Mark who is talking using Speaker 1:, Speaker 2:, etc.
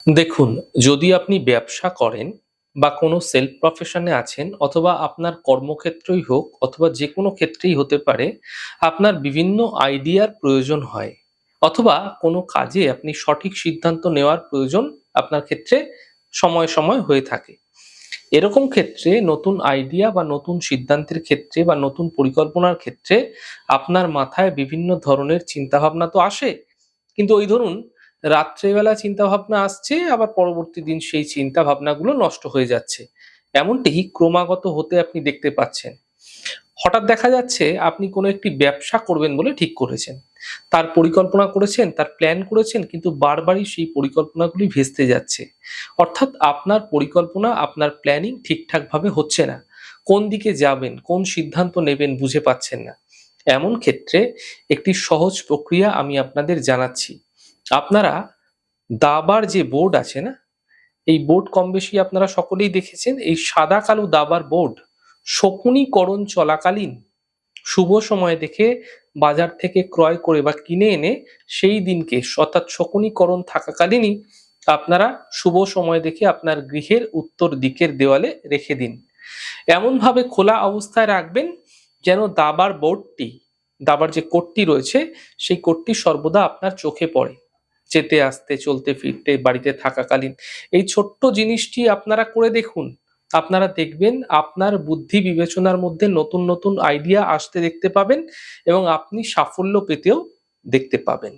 Speaker 1: দেখুন, যদি আপনি ব্যবসা করেন বা কোনো সেলফ প্রফেশনে আছেন অথবা আপনার কর্মক্ষেত্রই হোক অথবা যেকোনো ক্ষেত্রেই হতে পারে, আপনার বিভিন্ন আইডিয়ার প্রয়োজন হয়। অথবা কোনো কাজে আপনি সঠিক সিদ্ধান্ত নেওয়ার প্রয়োজন আপনার ক্ষেত্রে সময়ে, সময়ে হয়ে থাকে। এরকম ক্ষেত্রে নতুন আইডিয়া বা নতুন সিদ্ধান্তের ক্ষেত্রে বা নতুন পরিকল্পনার ক্ষেত্রে আপনার মাথায় বিভিন্ন ধরনের চিন্তাভাবনা তো আসে। কিন্তু ওই ধরুন রাত্রেবেলা চিন্তাভাবনা আসছে, আবার পরবর্তী দিন সেই চিন্তাভাবনাগুলো নষ্ট হয়ে যাচ্ছে। এমনটি ক্রমাগত হতে আপনি দেখতে পাচ্ছেন। হঠাৎ দেখা যাচ্ছে আপনি কোনো একটি ব্যবসা করবেন বলে ঠিক করেছেন। তার পরিকল্পনা করেছেন, তার প্ল্যান করেছেন, কিন্তু বারবারই সেই পরিকল্পনাগুলি ভেস্তে যাচ্ছে। অর্থাৎ আপনার পরিকল্পনা, আপনার প্ল্যানিং ঠিকঠাকভাবে হচ্ছে না। কোন দিকে যাবেন, কোন সিদ্ধান্ত নেবেন বুঝে পাচ্ছেন না। এমন ক্ষেত্রে একটি সহজ প্রক্রিয়া আমি আপনাদের জানাচ্ছি। আপনারা দাবার যে বোর্ড আছে না, এই বোর্ড কমবেশি আপনারা সকলেই দেখেছেন। এই সাদা কালো দাবার বোর্ড শকুনিকরণ চলাকালীন শুভ সময় দেখে বাজার থেকে ক্রয় করে বা কিনে এনে সেই দিনকে অর্থাৎ শকুনিকরণ থাকাকালীনই আপনারা শুভ সময় দেখে আপনার গৃহের উত্তর দিকের দেওয়ালে রেখে দিন। এমনভাবে খোলা অবস্থায় রাখবেন যেন দাবার যে কোটটি রয়েছে সেই কোটটি সর্বদা আপনার চোখে পড়ে। যেতে আসতে, চলতে ফিরতে, বাড়িতে থাকাকালীন এই ছোট্ট জিনিসটি আপনারা করে দেখুন। আপনারা দেখবেন আপনার বুদ্ধি বিবেচনার মধ্যে নতুন, নতুন আইডিয়া আসতে দেখতে পাবেন এবং আপনি সাফল্য পেতেও দেখতে পাবেন।